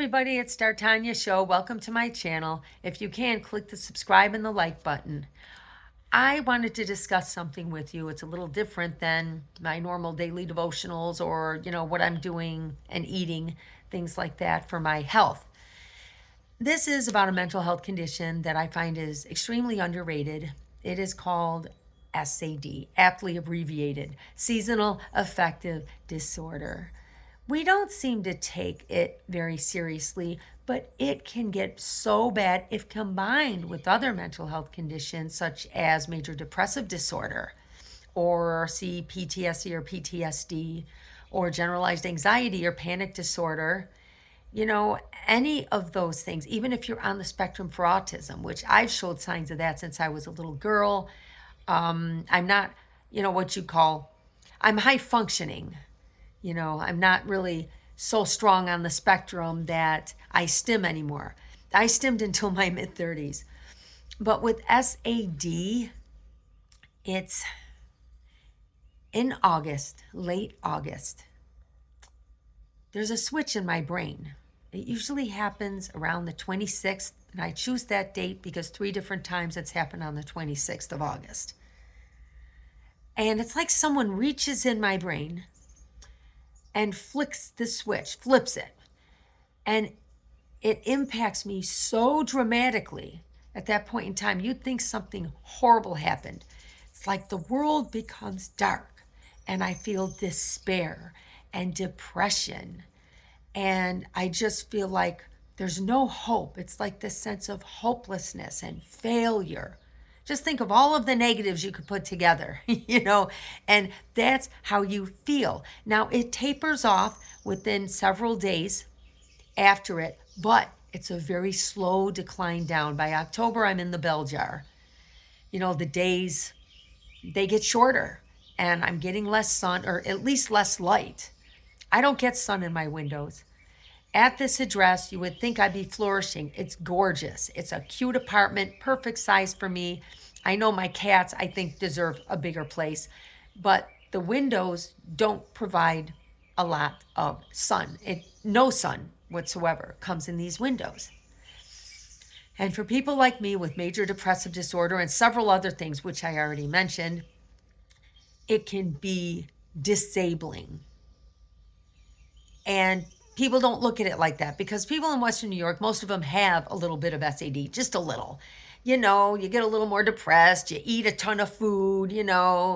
everybody, it's Dartanya Show. Welcome to my channel. If you can, click the subscribe and the like button. I wanted to discuss something with you. It's a little different than my normal daily devotionals or, what I'm doing and eating, things like that for my health. This is about a mental health condition that I find is extremely underrated. It is called SAD, aptly abbreviated, seasonal affective disorder. We don't seem to take it very seriously, but it can get so bad if combined with other mental health conditions such as major depressive disorder or CPTSD or PTSD or generalized anxiety or panic disorder. Any of those things, even if you're on the spectrum for autism, which I've showed signs of that since I was a little girl. I'm not, what you call, I'm high functioning. I'm not really so strong on the spectrum that I stim anymore. I stimmed until my mid 30s. But with SAD, it's in August, late August. There's a switch in my brain. It usually happens around the 26th, and I choose that date because 3 different times it's happened on the 26th of August. And it's like someone reaches in my brain and flips it. And it impacts me so dramatically at that point in time. You'd think something horrible happened. It's like the world becomes dark and I feel despair and depression. And I just feel like there's no hope. It's like this sense of hopelessness and failure. Just think of all of the negatives you could put together, and that's how you feel. Now, it tapers off within several days after it, but it's a very slow decline down. By October, I'm in the bell jar. The days, they get shorter, and I'm getting less sun, or at least less light. I don't get sun in my windows. At this address, you would think I'd be flourishing. It's gorgeous. It's a cute apartment, perfect size for me. I know my cats, I think, deserve a bigger place, but the windows don't provide a lot of sun. No sun whatsoever comes in these windows. And for people like me with major depressive disorder and several other things, which I already mentioned, it can be disabling. And people don't look at it like that because people in Western New York, most of them have a little bit of SAD, just a little. You get a little more depressed, you eat a ton of food,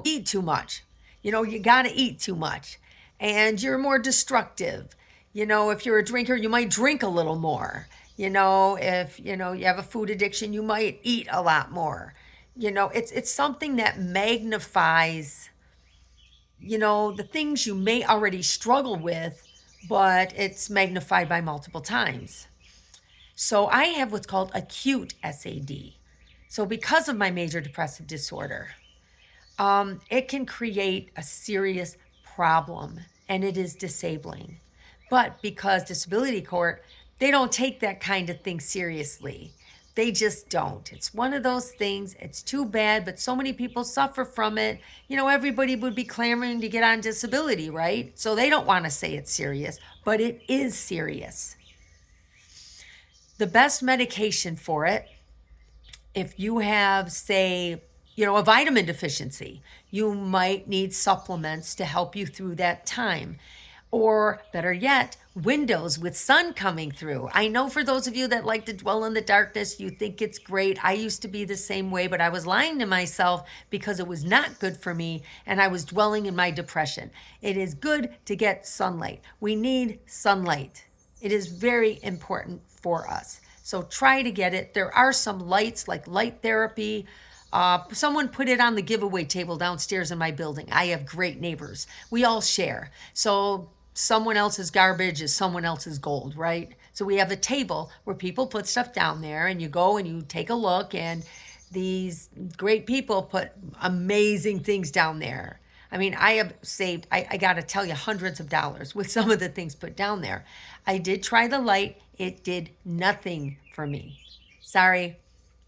eat too much. You got to eat too much. And you're more destructive. If you're a drinker, you might drink a little more. If, you have a food addiction, you might eat a lot more. It's something that magnifies, the things you may already struggle with, but it's magnified by multiple times. So I have what's called acute SAD. So because of my major depressive disorder, it can create a serious problem and it is disabling. But because disability court, they don't take that kind of thing seriously. They just don't. It's one of those things. It's too bad, but so many people suffer from it. Everybody would be clamoring to get on disability, right? So they don't want to say it's serious, but it is serious. The best medication for it, if you have, say, a vitamin deficiency, you might need supplements to help you through that time. Or better yet, windows with sun coming through. I know for those of you that like to dwell in the darkness, you think it's great. I used to be the same way, but I was lying to myself because it was not good for me and I was dwelling in my depression. It is good to get sunlight. We need sunlight. It is very important for us. So try to get it. There are some lights like light therapy. Someone put it on the giveaway table downstairs in my building. I have great neighbors. We all share. So someone else's garbage is someone else's gold, right? So we have a table where people put stuff down there and you go and you take a look, and these great people put amazing things down there. I mean, I have saved, I got to tell you, hundreds of dollars with some of the things put down there. I did try the light. It did nothing for me. Sorry.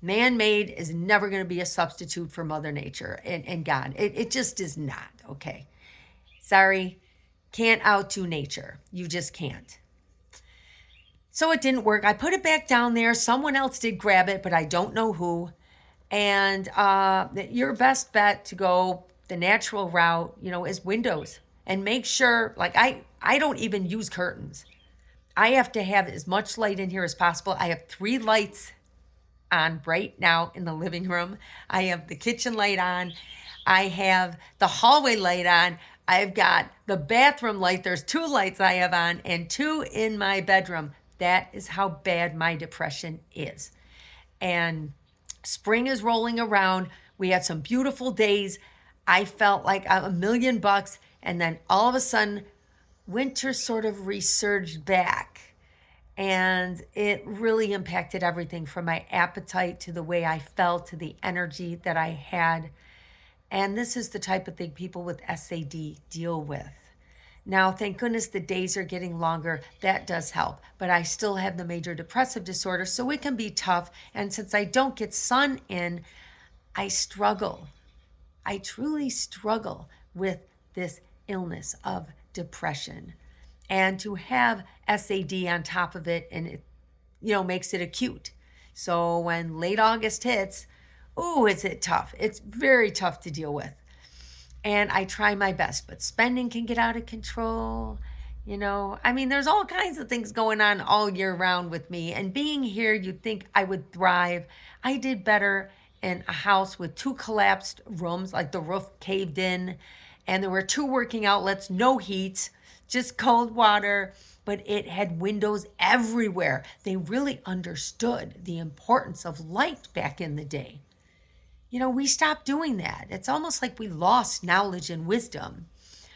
Man-made is never going to be a substitute for Mother Nature and God. It just is not, okay? Sorry. Can't outdo nature. You just can't. So it didn't work. I put it back down there. Someone else did grab it, but I don't know who. And your best bet to go the natural route, is windows. And make sure, like I don't even use curtains. I have to have as much light in here as possible. I have 3 lights on right now in the living room. I have the kitchen light on. I have the hallway light on. I've got the bathroom light. There's 2 lights I have on and 2 in my bedroom. That is how bad my depression is. And spring is rolling around. We had some beautiful days. I felt like I'm $1,000,000. And then all of a sudden, winter sort of resurged back. And it really impacted everything from my appetite to the way I felt to the energy that I had. And this is the type of thing people with SAD deal with. Now, thank goodness the days are getting longer. That does help. But I still have the major depressive disorder, so it can be tough. And since I don't get sun in, I struggle. I truly struggle with this illness of depression. And to have SAD on top of it, and it, makes it acute. So when late August hits, is it tough? It's very tough to deal with. And I try my best, but spending can get out of control. There's all kinds of things going on all year round with me. And being here, you'd think I would thrive. I did better in a house with 2 collapsed rooms, like the roof caved in, and there were 2 working outlets, no heat, just cold water, but it had windows everywhere. They really understood the importance of light back in the day. We stopped doing that. It's almost like we lost knowledge and wisdom.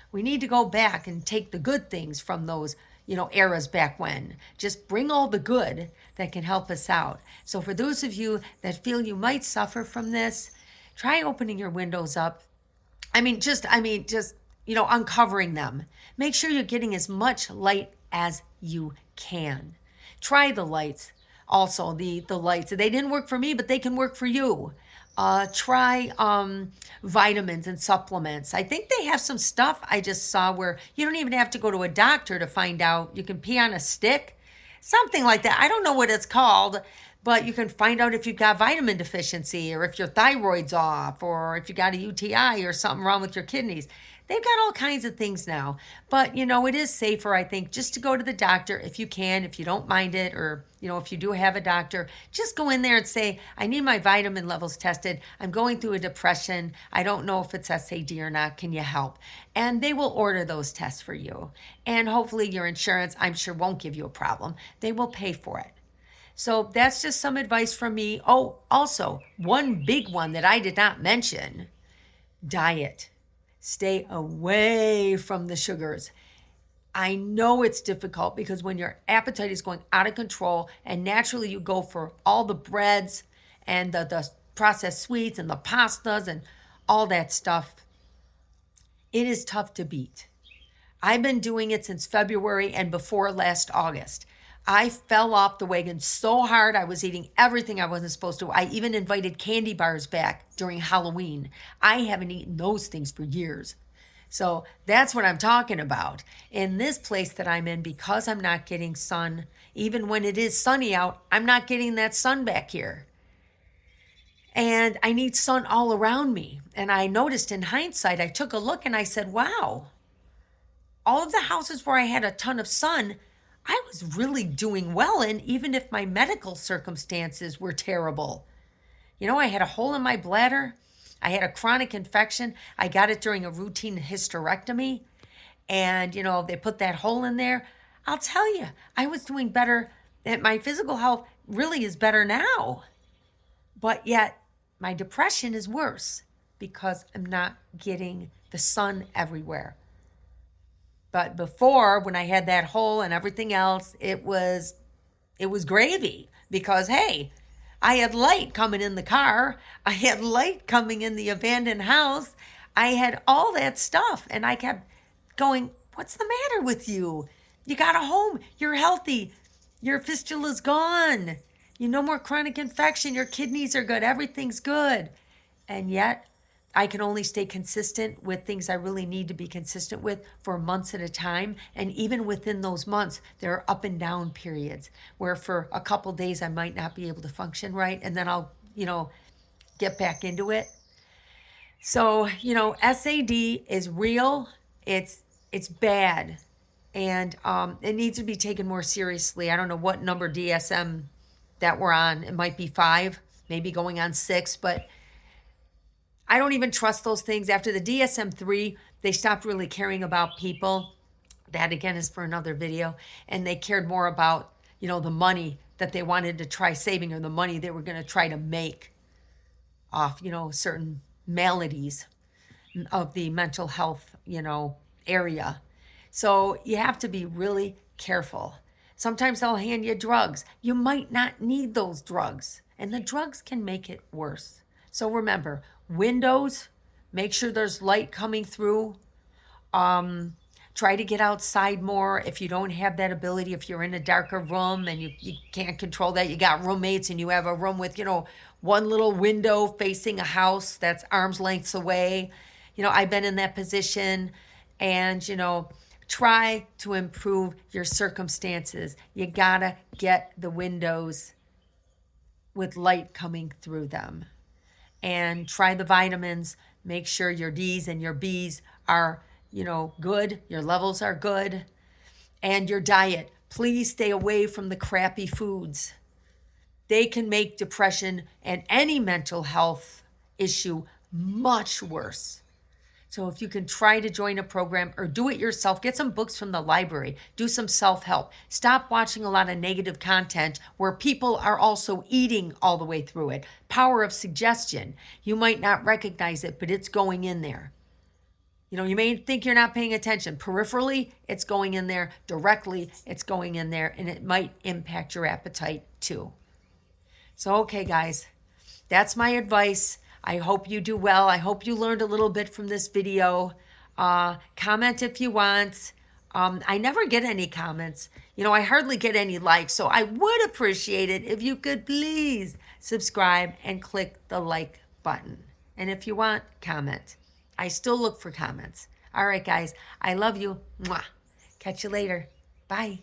We need to go back and take the good things from those, eras back when. Just bring all the good that can help us out. So for those of you that feel you might suffer from this, try opening your windows up. Just uncovering them. Make sure you're getting as much light as you can. Try the lights. Also, the lights. They didn't work for me, but they can work for you. Try vitamins and supplements. I think they have some stuff I just saw where you don't even have to go to a doctor to find out. You can pee on a stick, something like that. I don't know what it's called, but you can find out if you've got vitamin deficiency or if your thyroid's off or if you got a UTI or something wrong with your kidneys. They've got all kinds of things now. But, it is safer, I think, just to go to the doctor if you can, if you don't mind it, or, if you do have a doctor, just go in there and say, I need my vitamin levels tested. I'm going through a depression. I don't know if it's SAD or not. Can you help? And they will order those tests for you. And hopefully your insurance, I'm sure, won't give you a problem. They will pay for it. So that's just some advice from me. Oh, also, one big one that I did not mention, diet. Stay away from the sugars. I know it's difficult because when your appetite is going out of control and naturally you go for all the breads and the processed sweets and the pastas and all that stuff, it is tough to beat. I've been doing it since February and before last August. I fell off the wagon so hard. I was eating everything I wasn't supposed to. I even invited candy bars back during Halloween. I haven't eaten those things for years. So that's what I'm talking about. In this place that I'm in, because I'm not getting sun, even when it is sunny out, I'm not getting that sun back here. And I need sun all around me. And I noticed in hindsight, I took a look and I said, wow, all of the houses where I had a ton of sun, I was really doing well in, even if my medical circumstances were terrible. I had a hole in my bladder. I had a chronic infection. I got it during a routine hysterectomy. And, they put that hole in there. I'll tell you, I was doing better. And my physical health really is better now. But yet, my depression is worse because I'm not getting the sun everywhere. But before, when I had that hole and everything else, it was gravy because, hey, I had light coming in the car. I had light coming in the abandoned house. I had all that stuff. And I kept going, what's the matter with you? You got a home. You're healthy. Your fistula's gone. No more chronic infection. Your kidneys are good. Everything's good. And yet, I can only stay consistent with things I really need to be consistent with for months at a time. And even within those months, there are up and down periods where for a couple days I might not be able to function right. And then I'll, get back into it. So, SAD is real. It's bad. And it needs to be taken more seriously. I don't know what number DSM that we're on. It might be 5, maybe going on 6, but I don't even trust those things. After the DSM-3, they stopped really caring about people. That again is for another video. And they cared more about, the money that they wanted to try saving or the money they were going to try to make off, certain maladies of the mental health, area. So you have to be really careful. Sometimes they'll hand you drugs. You might not need those drugs, and the drugs can make it worse. So remember, windows, make sure there's light coming through. Try to get outside more if you don't have that ability. If you're in a darker room and you can't control that, you got roommates and you have a room with, one little window facing a house that's arm's lengths away. I've been in that position, and, try to improve your circumstances. You gotta get the windows with light coming through them. And try the vitamins. Make sure your D's and your B's are, good. Your levels are good. And your diet. Please stay away from the crappy foods. They can make depression and any mental health issue much worse. So if you can try to join a program or do it yourself, get some books from the library, do some self-help. Stop watching a lot of negative content where people are also eating all the way through it. Power of suggestion. You might not recognize it, but it's going in there. You may think you're not paying attention. Peripherally, it's going in there. Directly, it's going in there, and it might impact your appetite too. So, okay, guys, that's my advice. I hope you do well. I hope you learned a little bit from this video. Comment if you want. I never get any comments. I hardly get any likes, so I would appreciate it if you could please subscribe and click the like button. And if you want, comment. I still look for comments. All right, guys, I love you. Mwah. Catch you later. Bye.